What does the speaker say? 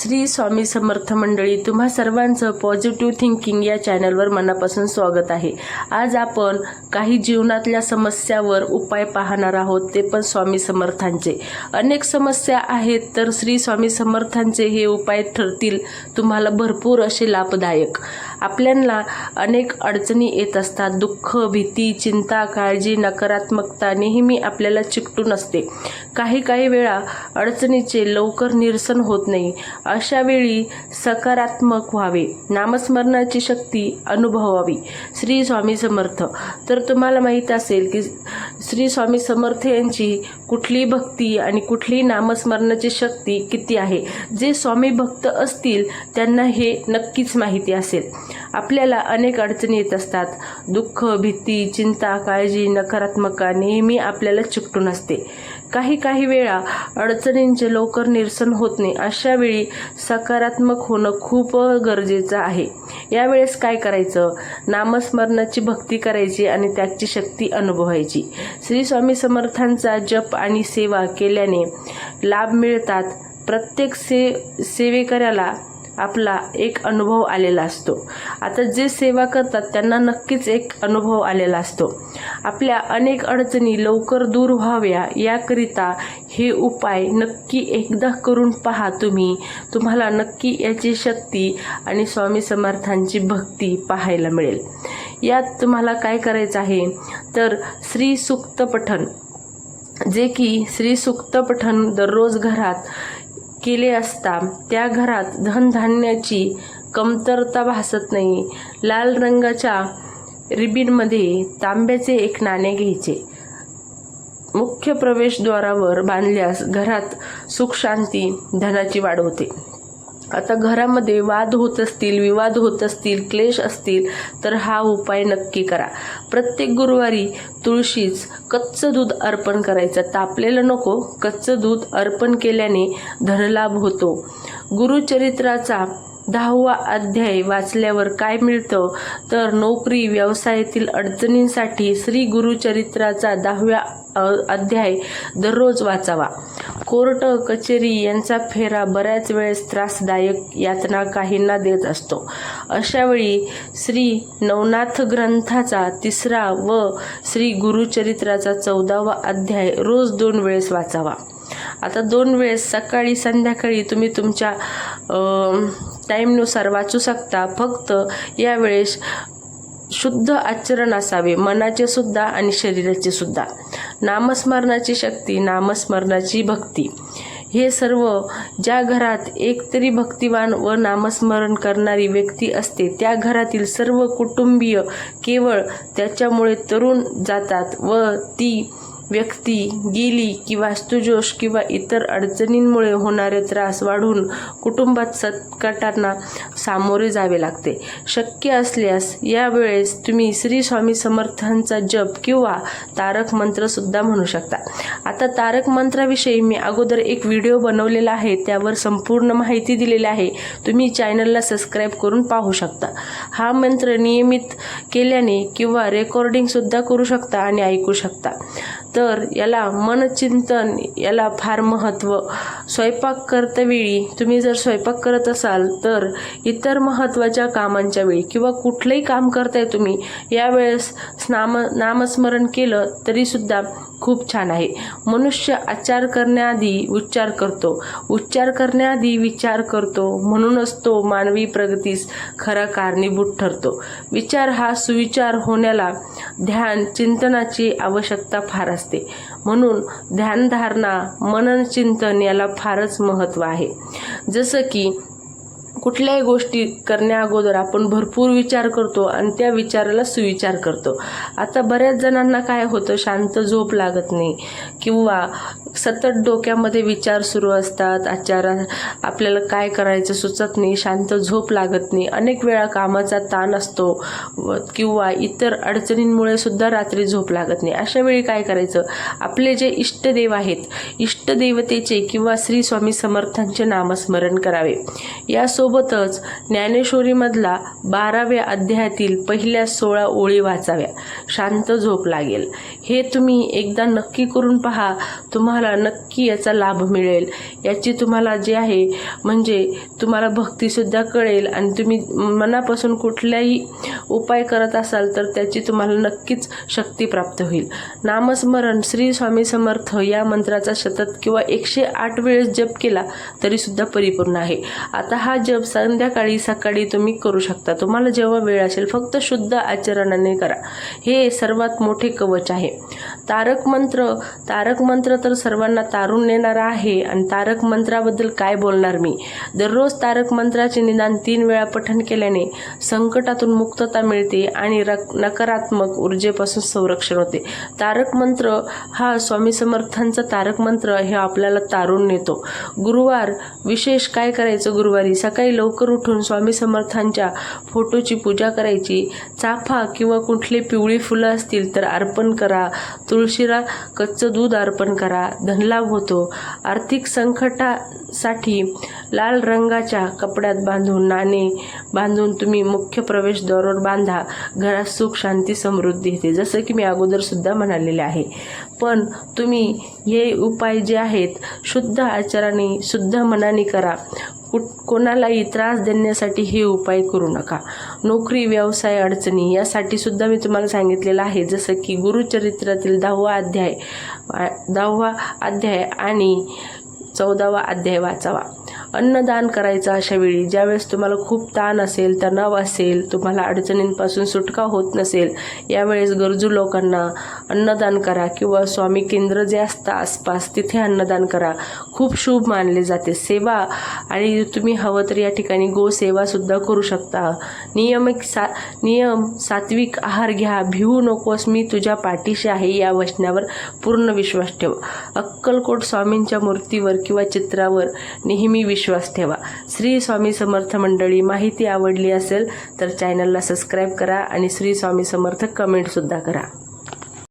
श्री स्वामी समर्थ मंडळी, तुम्हा सर्वांचं पॉझिटिव्ह थिंकिंग या चॅनलवर मनापासून स्वागत आहे। आज आपण काही जीवनातल्या समस्यावर उपाय पाहणार आहोत, ते पण स्वामी समर्थांचे। अनेक समस्या आहेत, तर श्री स्वामी समर्थांचे हे उपाय ठरतील तुम्हाला भरपूर असे लाभदायक। आपल्याला अनेक अडचणी येत असतात, दुःख, भीती, चिंता, काळजी, नकारात्मकता नेहमी आपल्याला चिकटून असते। काही वेळा अडचणीचे लवकर निरसन होत नाही। अशा वेळी सकारात्मक व्हावे, नामस्मरणाची शक्ती अनुभवावी। श्री स्वामी समर्थ, तर तुम्हाला माहीत असेल की श्री स्वामी समर्थ यांची कुठली भक्ती आणि कुठली नामस्मरणाची शक्ती किती आहे। जे स्वामी भक्त असतील त्यांना हे नक्कीच माहिती असेल। आपल्याला अनेक अडचणी येत असतात, दुःख, भीती, चिंता, काळजी, नकारात्मकता नेहमी आपल्याला चिकटून असते। काही वेळा अडचणींचे लवकर निरसन होत नाही। अशा वेळी सकारात्मक होणं खूप गरजेचं आहे। यावेळेस काय करायचं? नामस्मरणाची भक्ती करायची आणि त्याची शक्ती अनुभवायची। श्री स्वामी समर्थांचा जप आणि सेवा केल्याने लाभ मिळतात। प्रत्येक सेवेकऱ्याला आपला एक अनुभव आलेला असतो। आता जे सेवा करतात त्यांना नक्कीच एक अनुभव आलेला असतो। आपल्या अनेक अडचणी लवकर दूर व्हाव्या याकरिता हे उपाय नक्की एकदा करून पहा। तुम्हाला नक्की याची शक्ती आणि स्वामी समर्थांची भक्ती पाहायला मिळेल। यात तुम्हाला काय करायचं आहे, तर श्री सूक्त पठण, जे की श्री सूक्त पठण दररोज घरात केले असता त्या घरात धनधान्याची कमतरता भासत नाही। लाल रंगाच्या रिबीनमध्ये तांब्याचे एक नाणे घ्यायचे, मुख्य प्रवेशद्वारावर बांधल्यास घरात सुख, शांती, धनाची वाढ होते। आता घरामध्ये वाद होत असतील, विवाद होत असतील, क्लेश असतील, तर हा उपाय नक्की करा। प्रत्येक गुरुवारी तुळशीस कच्चं दूध अर्पण करायचं, तापलेलं नको, कच्चं दूध अर्पण केल्याने धनलाभ होतो। गुरुचरित्राचा 10वा अध्याय वाचल्यावर काय मिळतं, तर नोकरी, व्यवसायातील अडचणींसाठी श्री गुरुचरित्राचा 10वा अध्याय दररोज वाचावा। कोर्ट कचेरी यांचा फेरा बऱ्याच वेळेस त्रासदायक यातना काहींना देत असतो। अशा वेळी श्री नवनाथ ग्रंथाचा 3रा व श्री गुरुचरित्राचा 14वा अध्याय रोज 2 वेळेस वाचावा। आता 2 वेळेस सकाळी संध्याकाळी तुम्ही तुमच्या टाईमनुसार वाचू शकता। फक्त यावेळेस शुद्ध आचरण असावे, मनाचे सुद्धा आणि शरीराचे सुद्धा। नामस्मरणाची शक्ती, नामस्मरणाची भक्ती, हे सर्व ज्या घरात एक तरी भक्तिवान व नामस्मरण करणारी व्यक्ती असते त्या घरातील सर्व कुटुंबीय केवळ त्याच्यामुळे तरुण जातात व ती व्यक्ती गेली की वास्तुदोष किंवा इतर अडचणींमुळे होणारे त्रास वाढून कुटुंबात संकटांना सामोरे जावे लागते। शक्य असल्यास यावेळेस तुम्ही श्री स्वामी समर्थांचा जप किंवा तारक मंत्र सुद्धा म्हणू शकता। आता तारक मंत्राविषयी मी अगोदर एक व्हिडिओ बनवलेला आहे, त्यावर संपूर्ण माहिती दिलेली आहे, तुम्ही चॅनलला सबस्क्राईब करून पाहू शकता। हा मंत्र नियमित केल्याने किंवा रेकॉर्डिंग सुद्धा करू शकता आणि ऐकू शकता। तर याला मनचिंतन, याला फार महत्त्व। स्वयंपाक करतेवेळी तुम्ही जर स्वयंपाक करत असाल तर इतर महत्त्वाच्या कामांच्या वेळी किंवा कुठलंही काम करताय तुम्ही, यावेळेस नामस्मरण केलं तरीसुद्धा खूप छान आहे। मनुष्य आचार करण्याआधी उच्चार करतो, उच्चार करण्याआधी विचार करतो, म्हणूनच तो मानवी प्रगतीस खरा कारणीभूत ठरतो। विचार हा सुविचार होण्याला ध्यान चिंतनाची आवश्यकता फार असते, म्हणून ध्यानधारणा, मनन चिंतन याला फारच महत्त्व आहे। जसं की कुठल्याही गोष्टी करण्या अगोदर आपण भरपूर विचार करतो आणि त्या विचाराला सुविचार करतो। आता बऱ्याच जणांना काय होतं, शांत झोप लागत नाही किंवा सतत डोक्यामध्ये विचार सुरू असतात, आपल्याला काय करायचं सुचत नाही, शांत झोप लागत नाही, अनेक वेळा कामाचा ताण असतो किंवा इतर अडचणींमुळे सुद्धा रात्री झोप लागत नाही। अशा वेळी काय करायचं, आपले जे इष्टदेव आहेत, इष्टदेवतेचे किंवा श्री स्वामी समर्थांचे नामस्मरण करावे। यासोबतच ज्ञानेश्वरीमधला 12व्या अध्यायातील पहिल्या 16 ओळी वाचाव्या, शांत झोप लागेल। हे तुम्ही एकदा नक्की करून पहा, तुम्हाला तुम्हाला नक्की याचा लाभ मिळेल. याची तुम्हाला जे आहे म्हणजे तुम्हाला भक्तीसुद्धा कळेल आणि तुम्ही मनापासून कुठलाही उपाय करत असाल तर त्याची तुम्हाला नक्कीच शक्ती प्राप्त होईल. नामस्मरण श्री स्वामी समर्थ या मंत्राचा सतत किंवा 108 वेळेस जप केला तरीसुद्धा परिपूर्ण आहे. आता हा जप संध्याकाळी सकाळी तुम्ही करू शकता. तुम्हाला जेव्हा वेळ असेल फक्त शुद्ध आचरणाने करा. हे सर्वात मोठे कवच आहे. तारक मंत्र तर सर्वांना तारून नेणारा आहे. आणि तारक मंत्राबद्दल काय बोलणार मी. दररोज तारक मंत्राचे निदान 3 वेळा पठण केल्याने संकटातून मुक्तता मिळते आणि नकारात्मक ऊर्जेपासून संरक्षण होते. तारक मंत्र हा स्वामी समर्थांचा तारक मंत्र हे आपल्याला तारून नेतो. गुरुवार विशेष काय करायचं. गुरुवारी सकाळी लवकर उठून स्वामी समर्थांच्या फोटोची पूजा करायची. चाफा किंवा कुठले पिवळी फुलं असतील तर अर्पण करा. तुळशीला कच्चं दूध अर्पण करा. धनलाभ होतो. आर्थिक संकटासाठी लाल रंगाच्या कपड्यात नाणे बांधून तुम्ही मुख्य प्रवेशद्वारावर बांधा. घरात सुख शांती समृद्धी येते, जसं की मी अगोदर सुद्धा म्हणालेले आहे. पण तुम्ही हे उपाय जे आहेत शुद्ध आचाराने शुद्ध मनाने करा. कोणालाही त्रास देण्यासाठी हे उपाय करू नका. नोकरी व्यवसाय अडचणी यासाठी सुद्धा मी तुम्हाला सांगितलेलं आहे. जसं की गुरुचरित्रातील 10वा अध्याय आणि 14वा अध्याय वाचावा. अन्नदान करायचं अशा वेळी ज्यावेळेस तुम्हाला खूप ताण असेल, तणाव असेल, तुम्हाला अडचणींपासून सुटका होत नसेल, यावेळेस गरजू लोकांना अन्नदान करा किंवा स्वामी केंद्र जे असतं आसपास तिथे अन्नदान करा. खूप शुभ मानले जाते. सेवा आणि तुम्ही हवं तर या ठिकाणी गोसेवासुद्धा करू शकता. नियम सात्विक आहार घ्या. भिवू नकोस, मी तुझ्या पाठीशी आहे या वचनावर पूर्ण विश्वास ठेव. अक्कलकोट स्वामींच्या मूर्तीवर किंवा चित्रावर नेहमी विश्वास ठेवा. श्री स्वामी समर्थ मंडळी, माहिती आवडली असेल तर चॅनलला सबस्क्राईब करा आणि श्री स्वामी समर्थ कमेंटसुद्धा करा.